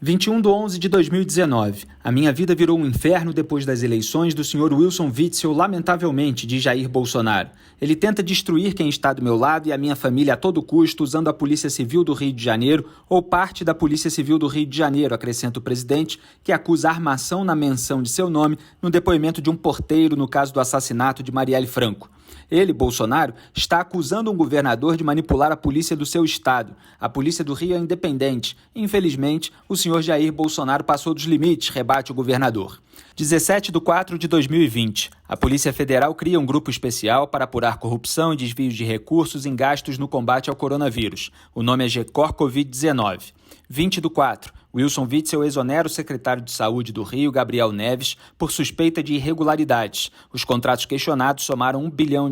21/11/2019. A minha vida virou um inferno depois das eleições do Sr. Wilson Witzel, lamentavelmente, de Jair Bolsonaro. Ele tenta destruir quem está do meu lado e a minha família a todo custo, usando a Polícia Civil do Rio de Janeiro ou parte da Polícia Civil do Rio de Janeiro, acrescenta o presidente, que acusa armação na menção de seu nome no depoimento de um porteiro no caso do assassinato de Marielle Franco. Ele, Bolsonaro, está acusando um governador de manipular a polícia do seu estado. A polícia do Rio é independente. Infelizmente, o senhor Jair Bolsonaro passou dos limites, rebate o governador. 17/4/2020. A Polícia Federal cria um grupo especial para apurar corrupção e desvios de recursos em gastos no combate ao coronavírus. O nome é GECOR Covid-19. 20/4. Wilson Witzel exonera o secretário de Saúde do Rio, Gabriel Neves, por suspeita de irregularidades. Os contratos questionados somaram R$ 1 bilhão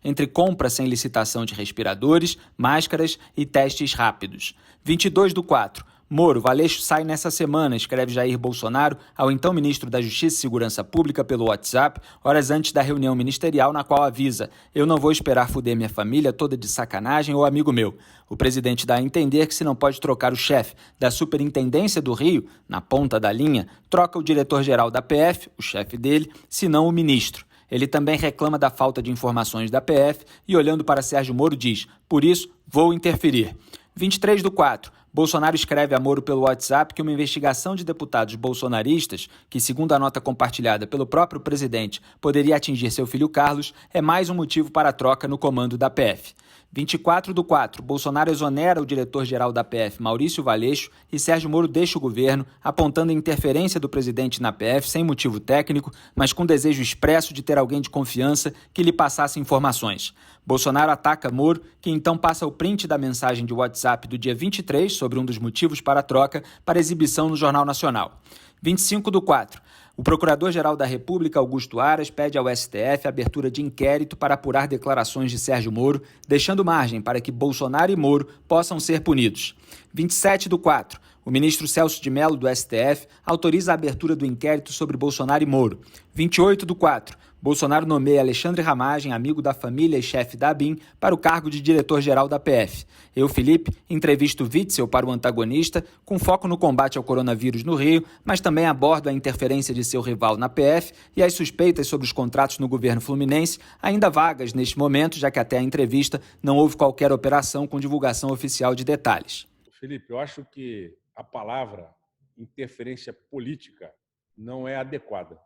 entre compra sem licitação de respiradores, máscaras e testes rápidos. 22/4. Moro, Valeixo sai nessa semana, escreve Jair Bolsonaro ao então ministro da Justiça e Segurança Pública pelo WhatsApp, horas antes da reunião ministerial na qual avisa: eu não vou esperar fuder minha família toda de sacanagem ou amigo meu. O presidente dá a entender que se não pode trocar o chefe da Superintendência do Rio, na ponta da linha, troca o diretor-geral da PF, o chefe dele, se não o ministro. Ele também reclama da falta de informações da PF e, olhando para Sérgio Moro, diz: por isso, vou interferir. 23/4. Bolsonaro escreve a Moro pelo WhatsApp que uma investigação de deputados bolsonaristas, que, segundo a nota compartilhada pelo próprio presidente, poderia atingir seu filho Carlos, é mais um motivo para a troca no comando da PF. 24/4. Bolsonaro exonera o diretor-geral da PF, Maurício Valeixo, e Sérgio Moro deixa o governo, apontando a interferência do presidente na PF sem motivo técnico, mas com desejo expresso de ter alguém de confiança que lhe passasse informações. Bolsonaro ataca Moro, que então passa o print da mensagem de WhatsApp do dia 23 sobre um dos motivos para a troca para exibição no Jornal Nacional. 25/4. O Procurador-Geral da República, Augusto Aras, pede ao STF a abertura de inquérito para apurar declarações de Sérgio Moro, deixando margem para que Bolsonaro e Moro possam ser punidos. 27/4. O ministro Celso de Mello, do STF, autoriza a abertura do inquérito sobre Bolsonaro e Moro. 28/4. Bolsonaro nomeia Alexandre Ramagem, amigo da família e chefe da ABIN, para o cargo de diretor-geral da PF. Eu, Felipe, entrevisto Witzel para o antagonista, com foco no combate ao coronavírus no Rio, mas também abordo a interferência de seu rival na PF e as suspeitas sobre os contratos no governo fluminense, ainda vagas neste momento, já que até a entrevista não houve qualquer operação com divulgação oficial de detalhes. Felipe, eu acho que a palavra interferência política não é adequada,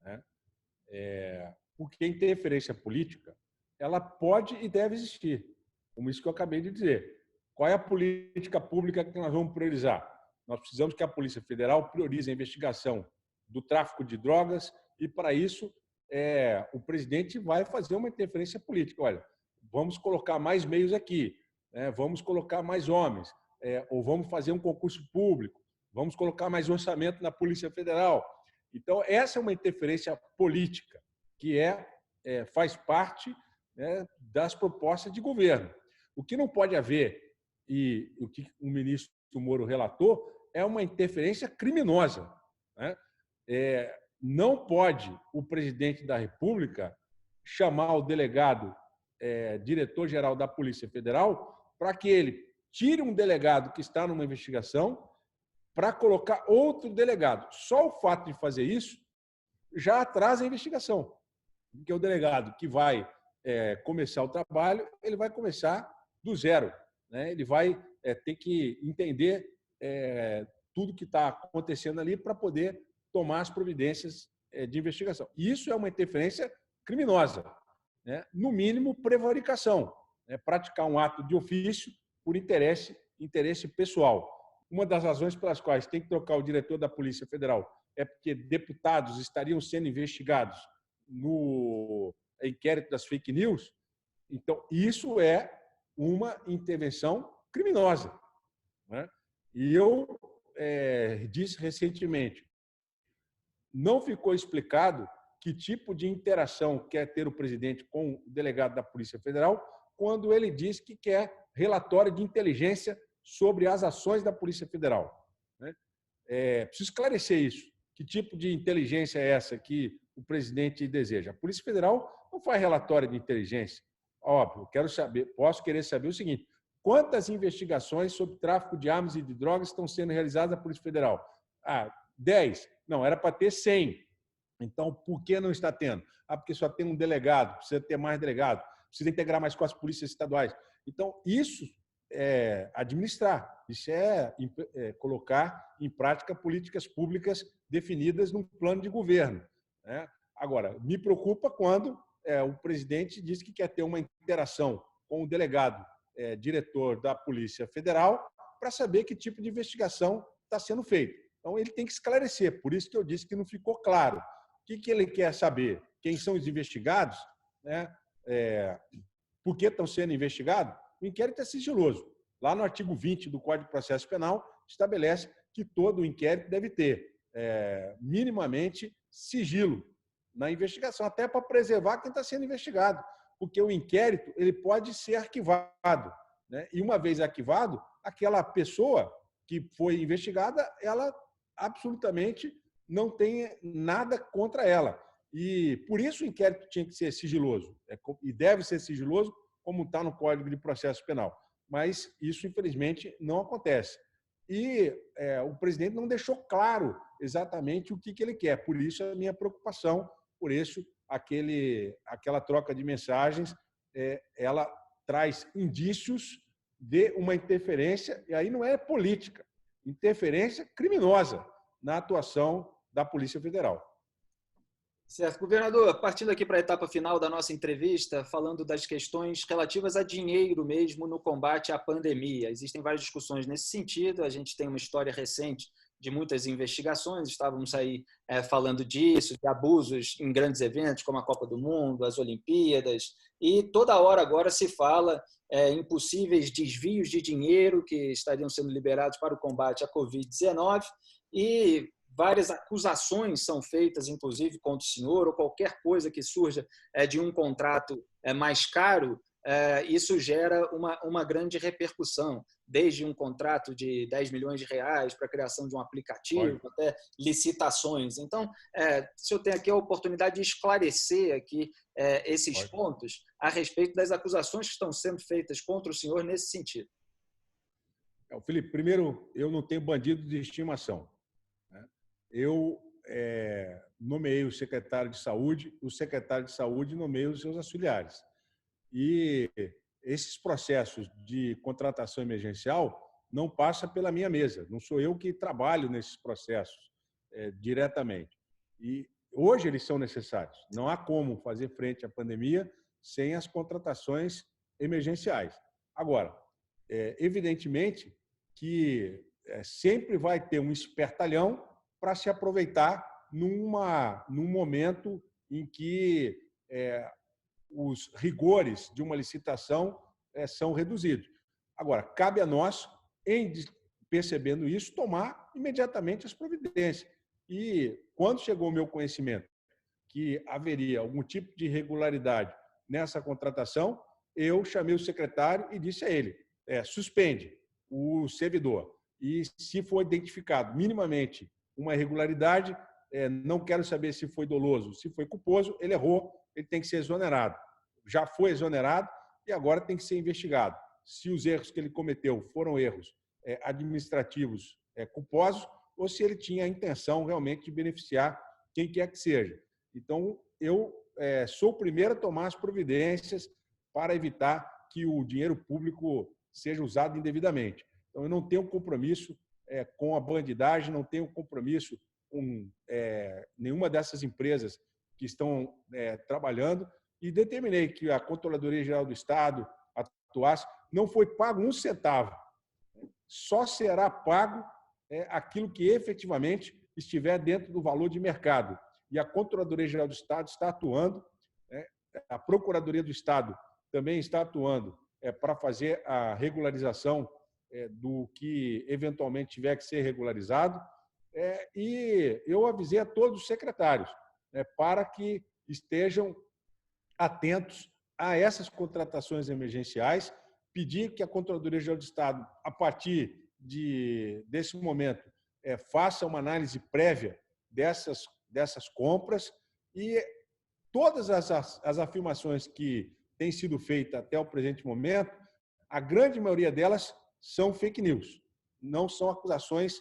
né? Porque a interferência política ela pode e deve existir, como isso que eu acabei de dizer. Qual é a política pública que nós vamos priorizar? Nós precisamos que a Polícia Federal priorize a investigação do tráfico de drogas e, para isso, o presidente vai fazer uma interferência política. Olha, vamos colocar mais meios aqui, né? Vamos colocar mais homens, ou vamos fazer um concurso público, vamos colocar mais orçamento na Polícia Federal. Então, essa é uma interferência política que faz parte, né, das propostas de governo. O que não pode haver, e o que o ministro Moro relatou, é uma interferência criminosa, né? Não pode o presidente da República chamar o delegado diretor-geral da Polícia Federal para que ele tire um delegado que está numa investigação para colocar outro delegado. Só o fato de fazer isso já atrasa a investigação. Porque o delegado que vai começar o trabalho, ele vai começar do zero, né? Ele vai ter que entender tudo que está acontecendo ali para poder tomar as providências de investigação. E isso é uma interferência criminosa, né? No mínimo, prevaricação, né? Praticar um ato de ofício por interesse pessoal. Uma das razões pelas quais tem que trocar o diretor da Polícia Federal é porque deputados estariam sendo investigados no inquérito das fake news. Então, isso é uma intervenção criminosa, né? E eu disse recentemente, não ficou explicado que tipo de interação quer ter o presidente com o delegado da Polícia Federal quando ele diz que quer relatório de inteligência sobre as ações da Polícia Federal, né? Preciso esclarecer isso. Que tipo de inteligência é essa que o presidente deseja? A Polícia Federal não faz relatório de inteligência. Óbvio, posso querer saber o seguinte: Quantas investigações sobre tráfico de armas e de drogas estão sendo realizadas na Polícia Federal? 10. Não, era para ter 100. Então, por que não está tendo? Porque só tem um delegado, precisa ter mais delegado, precisa integrar mais com as polícias estaduais. Então, isso é administrar, isso é colocar em prática políticas públicas definidas num plano de governo, né? Agora, me preocupa quando o presidente diz que quer ter uma interação com o delegado diretor da Polícia Federal para saber que tipo de investigação está sendo feita. Então, ele tem que esclarecer, por isso que eu disse que não ficou claro. O que ele quer saber? Quem são os investigados? Né? Por que estão sendo investigados? O inquérito é sigiloso. Lá no artigo 20 do Código de Processo Penal, estabelece que todo o inquérito deve ter minimamente sigilo na investigação, até para preservar quem está sendo investigado, porque o inquérito ele pode ser arquivado, né? E uma vez arquivado, aquela pessoa que foi investigada, ela absolutamente não tem nada contra ela. E por isso o inquérito tinha que ser sigiloso, e deve ser sigiloso, como está no Código de Processo Penal. Mas isso, infelizmente, não acontece. E o presidente não deixou claro exatamente o que ele quer. Por isso, a minha preocupação, por isso, aquela troca de mensagens, ela traz indícios de uma interferência, e aí não é política, interferência criminosa na atuação da Polícia Federal. Certo. Governador, partindo aqui para a etapa final da nossa entrevista, falando das questões relativas a dinheiro mesmo no combate à pandemia. Existem várias discussões nesse sentido, a gente tem uma história recente de muitas investigações, estávamos aí falando disso, de abusos em grandes eventos como a Copa do Mundo, as Olimpíadas, e toda hora agora se fala em possíveis desvios de dinheiro que estariam sendo liberados para o combate à Covid-19 e várias acusações são feitas, inclusive, contra o senhor, ou qualquer coisa que surja de um contrato mais caro, isso gera uma grande repercussão, desde um contrato de 10 milhões de reais para a criação de um aplicativo, até licitações. Então, o senhor tem aqui a oportunidade de esclarecer aqui esses pontos a respeito das acusações que estão sendo feitas contra o senhor nesse sentido. Felipe, primeiro, eu não tenho bandido de estimação. Eu nomeei o secretário de Saúde, o secretário de Saúde nomeia os seus auxiliares. E esses processos de contratação emergencial não passam pela minha mesa, não sou eu que trabalho nesses processos diretamente. E hoje eles são necessários, não há como fazer frente à pandemia sem as contratações emergenciais. Agora, evidentemente que sempre vai ter um espertalhão para se aproveitar num momento em que os rigores de uma licitação são reduzidos. Agora, cabe a nós, percebendo isso, tomar imediatamente as providências. E quando chegou ao meu conhecimento que haveria algum tipo de irregularidade nessa contratação, eu chamei o secretário e disse a ele, suspende o servidor. E se for identificado minimamente uma irregularidade, não quero saber se foi doloso, se foi culposo, ele errou, ele tem que ser exonerado. Já foi exonerado e agora tem que ser investigado. Se os erros que ele cometeu foram erros administrativos culposos ou se ele tinha a intenção realmente de beneficiar quem quer que seja. Então, eu sou o primeiro a tomar as providências para evitar que o dinheiro público seja usado indevidamente. Então, eu não tenho compromisso com a bandidagem, não tenho compromisso com nenhuma dessas empresas que estão trabalhando e determinei que a Controladoria Geral do Estado atuasse. Não foi pago um centavo, só será pago aquilo que efetivamente estiver dentro do valor de mercado. E a Controladoria Geral do Estado está atuando, a Procuradoria do Estado também está atuando para fazer a regularização do que eventualmente tiver que ser regularizado. E eu avisei a todos os secretários para que estejam atentos a essas contratações emergenciais, pedir que a Controladoria Geral do Estado, a partir desse momento, faça uma análise prévia dessas compras e todas as afirmações que têm sido feitas até o presente momento a grande maioria delas são fake news, não são acusações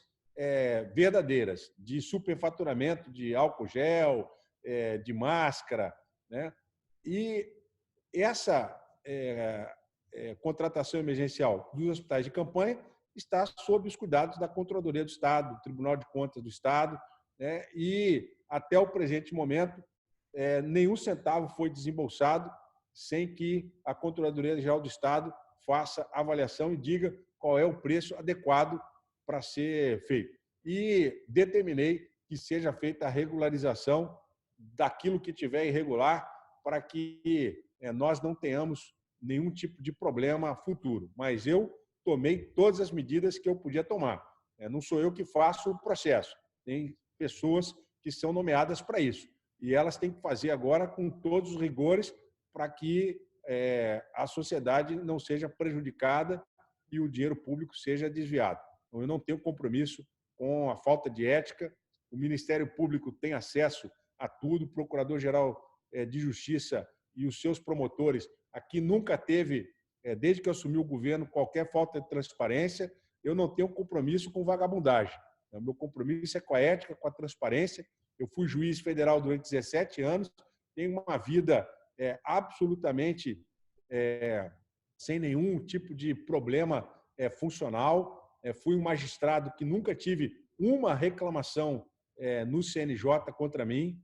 verdadeiras de superfaturamento de álcool gel, de máscara, né? E essa contratação emergencial dos hospitais de campanha está sob os cuidados da Controladoria do Estado, do Tribunal de Contas do Estado, né? E até o presente momento nenhum centavo foi desembolsado sem que a Controladoria Geral do Estado faça avaliação e diga qual é o preço adequado para ser feito. E determinei que seja feita a regularização daquilo que tiver irregular para que nós não tenhamos nenhum tipo de problema futuro. Mas eu tomei todas as medidas que eu podia tomar. Não sou eu que faço o processo. Tem pessoas que são nomeadas para isso. E elas têm que fazer agora com todos os rigores para que a sociedade não seja prejudicada e o dinheiro público seja desviado. Então, eu não tenho compromisso com a falta de ética. O Ministério Público tem acesso a tudo. O Procurador-Geral de Justiça e os seus promotores aqui nunca teve, desde que eu assumi o governo, qualquer falta de transparência. Eu não tenho compromisso com vagabundagem. O meu compromisso é com a ética, com a transparência. Eu fui juiz federal durante 17 anos, tenho uma vida absolutamente sem nenhum tipo de problema funcional. Fui um magistrado que nunca tive uma reclamação no CNJ contra mim,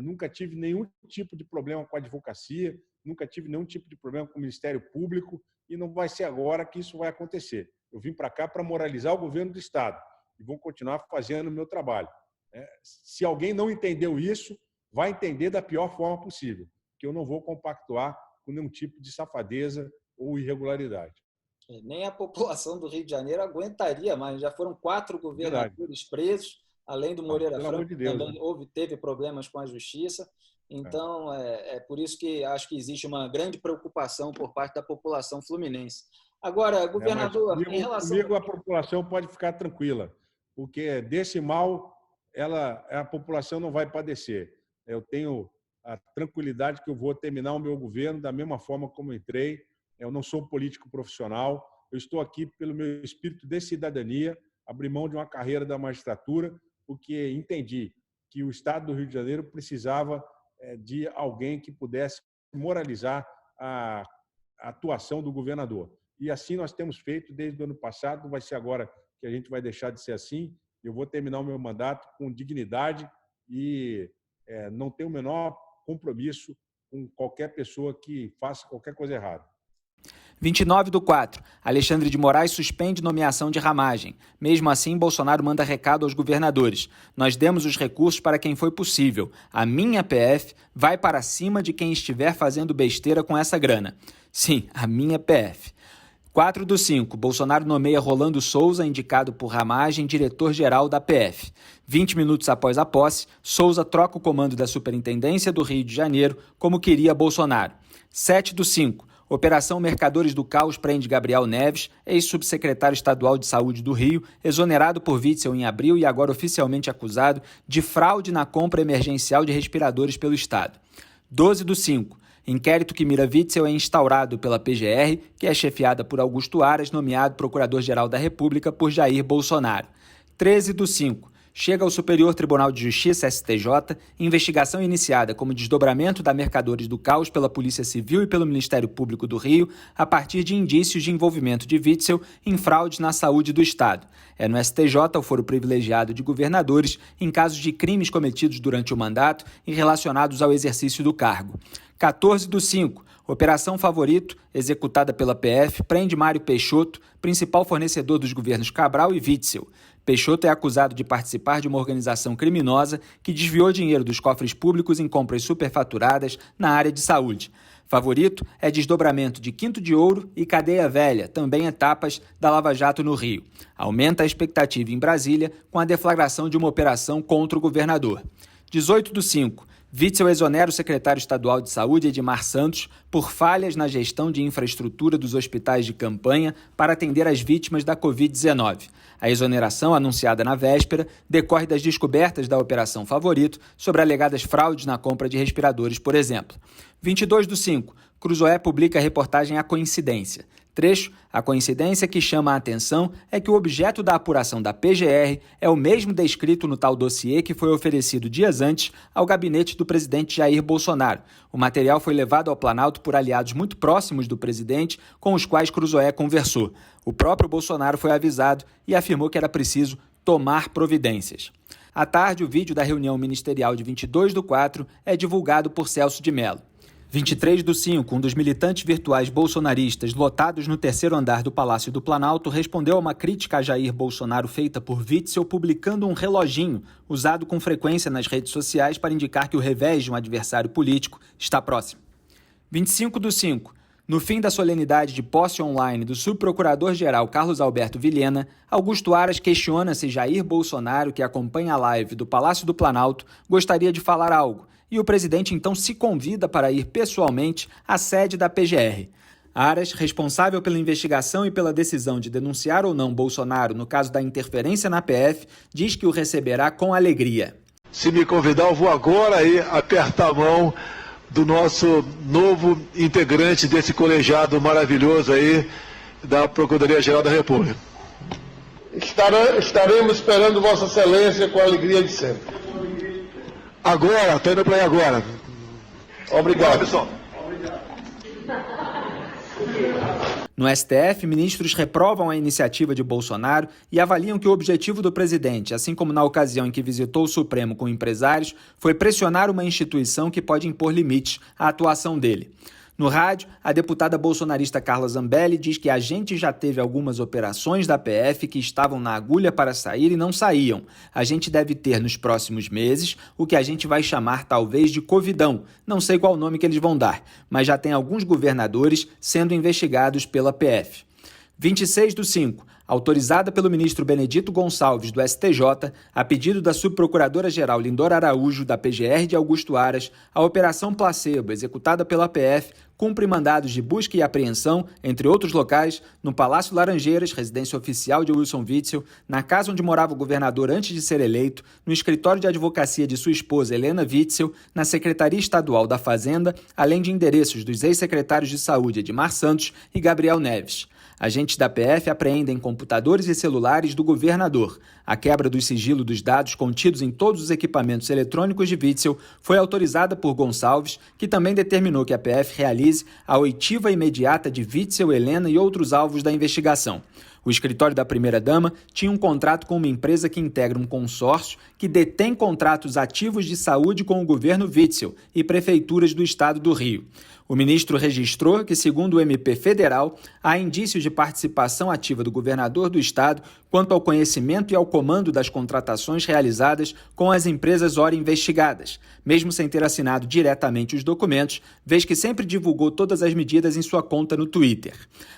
nunca tive nenhum tipo de problema com a advocacia, nunca tive nenhum tipo de problema com o Ministério Público e não vai ser agora que isso vai acontecer. Eu vim para cá para moralizar o governo do Estado e vou continuar fazendo o meu trabalho. Se alguém não entendeu isso, vai entender da pior forma possível, que eu não vou compactuar com nenhum tipo de safadeza ou irregularidade. Nem a população do Rio de Janeiro aguentaria mais. Já foram 4 governadores presos, além do Moreira Franco, que também teve problemas com a justiça. Então, é por isso que acho que existe uma grande preocupação por parte da população fluminense. Agora, governador, em relação... Comigo a população pode ficar tranquila, porque desse mal a população não vai padecer. Eu tenho a tranquilidade que eu vou terminar o meu governo da mesma forma como entrei. Eu não sou político profissional, eu estou aqui pelo meu espírito de cidadania, abri mão de uma carreira da magistratura, porque entendi que o Estado do Rio de Janeiro precisava de alguém que pudesse moralizar a atuação do governador. E assim nós temos feito desde o ano passado, não vai ser agora que a gente vai deixar de ser assim. Eu vou terminar o meu mandato com dignidade e não tenho o menor compromisso com qualquer pessoa que faça qualquer coisa errada. 29/4. Alexandre de Moraes suspende nomeação de Ramagem. Mesmo assim, Bolsonaro manda recado aos governadores. Nós demos os recursos para quem foi possível. A minha PF vai para cima de quem estiver fazendo besteira com essa grana. Sim, a minha PF. 4/5. Bolsonaro nomeia Rolando Souza, indicado por Ramagem, diretor-geral da PF. 20 minutos após a posse, Souza troca o comando da Superintendência do Rio de Janeiro, como queria Bolsonaro. 7/5. Operação Mercadores do Caos prende Gabriel Neves, ex-subsecretário estadual de Saúde do Rio, exonerado por Witzel em abril e agora oficialmente acusado de fraude na compra emergencial de respiradores pelo Estado. 12/5. Inquérito que mira Witzel é instaurado pela PGR, que é chefiada por Augusto Aras, nomeado Procurador-Geral da República por Jair Bolsonaro. 13/5. Chega ao Superior Tribunal de Justiça, STJ, investigação iniciada como desdobramento da Mercadores do Caos pela Polícia Civil e pelo Ministério Público do Rio, a partir de indícios de envolvimento de Witzel em fraudes na saúde do Estado. É no STJ o foro privilegiado de governadores em casos de crimes cometidos durante o mandato e relacionados ao exercício do cargo. 14/5. Operação Favorito, executada pela PF, prende Mário Peixoto, principal fornecedor dos governos Cabral e Witzel. Peixoto é acusado de participar de uma organização criminosa que desviou dinheiro dos cofres públicos em compras superfaturadas na área de saúde. Favorito é desdobramento de Quinto de Ouro e Cadeia Velha, também etapas da Lava Jato no Rio. Aumenta a expectativa em Brasília com a deflagração de uma operação contra o governador. 18/5. Witzel exonera o secretário estadual de Saúde, Edmar Santos, por falhas na gestão de infraestrutura dos hospitais de campanha para atender as vítimas da Covid-19. A exoneração, anunciada na véspera, decorre das descobertas da Operação Favorito sobre alegadas fraudes na compra de respiradores, por exemplo. 22/5. Cruzoé publica a reportagem A Coincidência. Trecho: a coincidência que chama a atenção é que o objeto da apuração da PGR é o mesmo descrito no tal dossiê que foi oferecido dias antes ao gabinete do presidente Jair Bolsonaro. O material foi levado ao Planalto por aliados muito próximos do presidente, com os quais Cruzoé conversou. O próprio Bolsonaro foi avisado e afirmou que era preciso tomar providências. À tarde, o vídeo da reunião ministerial de 22/4 é divulgado por Celso de Mello. 23/5, um dos militantes virtuais bolsonaristas lotados no terceiro andar do Palácio do Planalto respondeu a uma crítica a Jair Bolsonaro feita por Witzel publicando um reloginho usado com frequência nas redes sociais para indicar que o revés de um adversário político está próximo. 25/5, no fim da solenidade de posse online do subprocurador-geral Carlos Alberto Vilhena, Augusto Aras questiona se Jair Bolsonaro, que acompanha a live do Palácio do Planalto, gostaria de falar algo, e o presidente então se convida para ir pessoalmente à sede da PGR. Aras, responsável pela investigação e pela decisão de denunciar ou não Bolsonaro no caso da interferência na PF, diz que o receberá com alegria. Se me convidar, eu vou agora aí apertar a mão do nosso novo integrante desse colegiado maravilhoso aí da Procuradoria-Geral da República. Estaremos esperando Vossa Excelência com a alegria de sempre. Agora, estou indo para aí agora. Obrigado, pessoal. No STF, ministros reprovam a iniciativa de Bolsonaro e avaliam que o objetivo do presidente, assim como na ocasião em que visitou o Supremo com empresários, foi pressionar uma instituição que pode impor limites à atuação dele. No rádio, a deputada bolsonarista Carla Zambelli diz que a gente já teve algumas operações da PF que estavam na agulha para sair e não saíam. A gente deve ter nos próximos meses o que a gente vai chamar talvez de covidão. Não sei qual nome que eles vão dar, mas já tem alguns governadores sendo investigados pela PF. 26/5. Autorizada pelo ministro Benedito Gonçalves, do STJ, a pedido da subprocuradora-geral Lindora Araújo, da PGR de Augusto Aras, a Operação Placebo, executada pela PF, cumpre mandados de busca e apreensão, entre outros locais, no Palácio Laranjeiras, residência oficial de Wilson Witzel, na casa onde morava o governador antes de ser eleito, no escritório de advocacia de sua esposa Helena Witzel, na Secretaria Estadual da Fazenda, além de endereços dos ex-secretários de Saúde Edmar Santos e Gabriel Neves. Agentes da PF apreendem computadores e celulares do governador. A quebra do sigilo dos dados contidos em todos os equipamentos eletrônicos de Witzel foi autorizada por Gonçalves, que também determinou que a PF realize a oitiva imediata de Witzel, Helena e outros alvos da investigação. O escritório da primeira-dama tinha um contrato com uma empresa que integra um consórcio que detém contratos ativos de saúde com o governo Witzel e prefeituras do estado do Rio. O ministro registrou que, segundo o MP federal, há indícios de participação ativa do governador do estado quanto ao conhecimento e ao comando das contratações realizadas com as empresas ora investigadas, mesmo sem ter assinado diretamente os documentos, vez que sempre divulgou todas as medidas em sua conta no Twitter.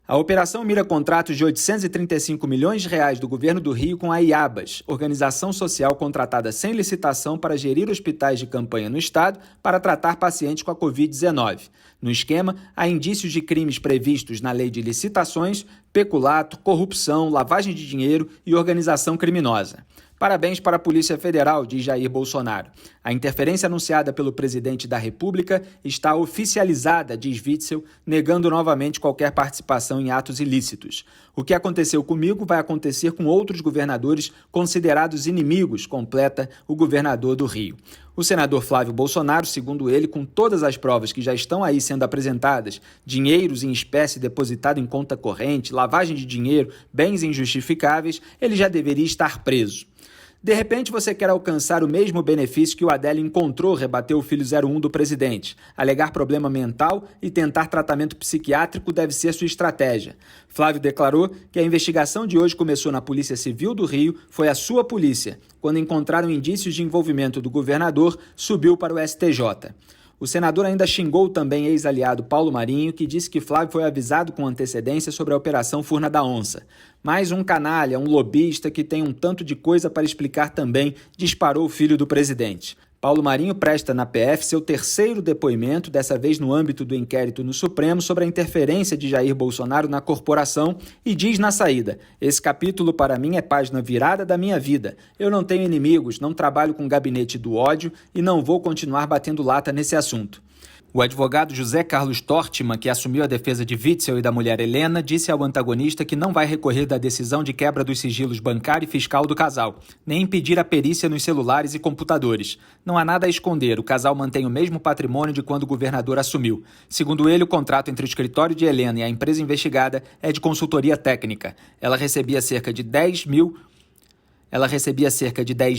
A operação mira contratos de R$835 milhões do governo do Rio com a IABAS, organização social contratada sem licitação para gerir hospitais de campanha no estado para tratar pacientes com a Covid-19. No esquema, há indícios de crimes previstos na Lei de Licitações, peculato, corrupção, lavagem de dinheiro e organização criminosa. Parabéns para a Polícia Federal, diz Jair Bolsonaro. A interferência anunciada pelo presidente da República está oficializada, diz Witzel, negando novamente qualquer participação em atos ilícitos. O que aconteceu comigo vai acontecer com outros governadores considerados inimigos, completa o governador do Rio. O senador Flávio Bolsonaro, segundo ele, com todas as provas que já estão aí sendo apresentadas, dinheiros em espécie depositado em conta corrente, lavagem de dinheiro, bens injustificáveis, ele já deveria estar preso. De repente, você quer alcançar o mesmo benefício que o Adélio encontrou, rebateu o filho 01 do presidente. Alegar problema mental e tentar tratamento psiquiátrico deve ser sua estratégia. Flávio declarou que a investigação de hoje começou na Polícia Civil do Rio, foi a sua polícia. Quando encontraram indícios de envolvimento do governador, subiu para o STJ. O senador ainda xingou também ex-aliado Paulo Marinho, que disse que Flávio foi avisado com antecedência sobre a Operação Furna da Onça. Mais um canalha, um lobista que tem um tanto de coisa para explicar também, disparou o filho do presidente. Paulo Marinho presta na PF seu terceiro depoimento, dessa vez no âmbito do inquérito no Supremo sobre a interferência de Jair Bolsonaro na corporação, e diz na saída: esse capítulo para mim é página virada da minha vida. Eu não tenho inimigos, não trabalho com gabinete do ódio e não vou continuar batendo lata nesse assunto. O advogado José Carlos Tortman, que assumiu a defesa de Witzel e da mulher Helena, disse ao antagonista que não vai recorrer da decisão de quebra dos sigilos bancário e fiscal do casal, nem impedir a perícia nos celulares e computadores. Não há nada a esconder, o casal mantém o mesmo patrimônio de quando o governador assumiu. Segundo ele, o contrato entre o escritório de Helena e a empresa investigada é de consultoria técnica. Ela recebia cerca de 10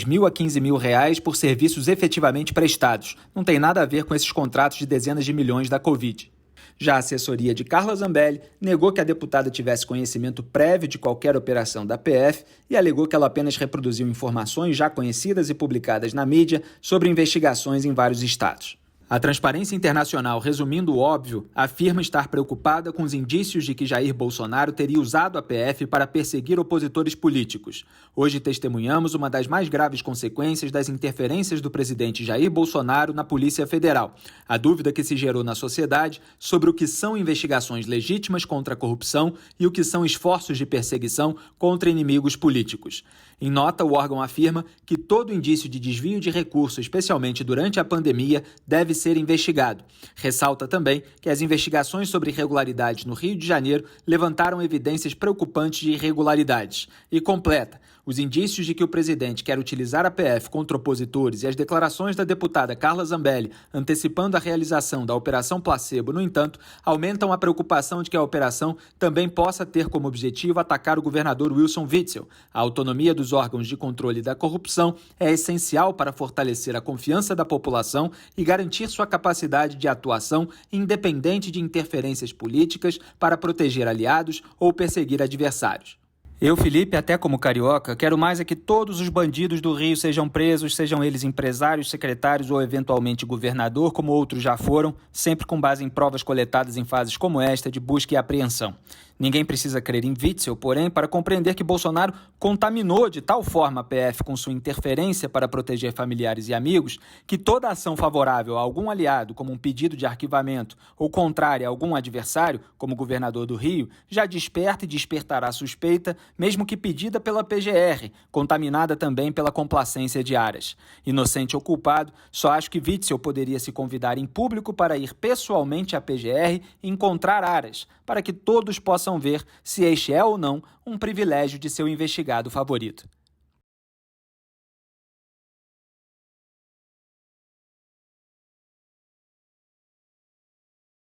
mil a 15 mil reais por serviços efetivamente prestados. Não tem nada a ver com esses contratos de dezenas de milhões da Covid. Já a assessoria de Carla Zambelli negou que a deputada tivesse conhecimento prévio de qualquer operação da PF e alegou que ela apenas reproduziu informações já conhecidas e publicadas na mídia sobre investigações em vários estados. A Transparência Internacional, resumindo o óbvio, afirma estar preocupada com os indícios de que Jair Bolsonaro teria usado a PF para perseguir opositores políticos. Hoje testemunhamos uma das mais graves consequências das interferências do presidente Jair Bolsonaro na Polícia Federal. A dúvida que se gerou na sociedade sobre o que são investigações legítimas contra a corrupção e o que são esforços de perseguição contra inimigos políticos. Em nota, o órgão afirma que todo indício de desvio de recursos, especialmente durante a pandemia, deve ser investigado. Ressalta também que as investigações sobre irregularidades no Rio de Janeiro levantaram evidências preocupantes de irregularidades. E completa: os indícios de que o presidente quer utilizar a PF contra opositores e as declarações da deputada Carla Zambelli antecipando a realização da Operação Placebo, no entanto, aumentam a preocupação de que a operação também possa ter como objetivo atacar o governador Wilson Witzel. A autonomia dos órgãos de controle da corrupção é essencial para fortalecer a confiança da população e garantir sua capacidade de atuação independente de interferências políticas para proteger aliados ou perseguir adversários. Eu, Felipe, até como carioca, quero mais é que todos os bandidos do Rio sejam presos, sejam eles empresários, secretários ou eventualmente governador, como outros já foram, sempre com base em provas coletadas em fases como esta de busca e apreensão. Ninguém precisa crer em Witzel, porém, para compreender que Bolsonaro contaminou de tal forma a PF com sua interferência para proteger familiares e amigos, que toda ação favorável a algum aliado, como um pedido de arquivamento, ou contrária a algum adversário, como o governador do Rio, já desperta e despertará suspeita, mesmo que pedida pela PGR, contaminada também pela complacência de Aras. Inocente ou culpado, só acho que Witzel poderia se convidar em público para ir pessoalmente à PGR e encontrar Aras, para que todos possam ver se este é ou não um privilégio de seu investigado favorito.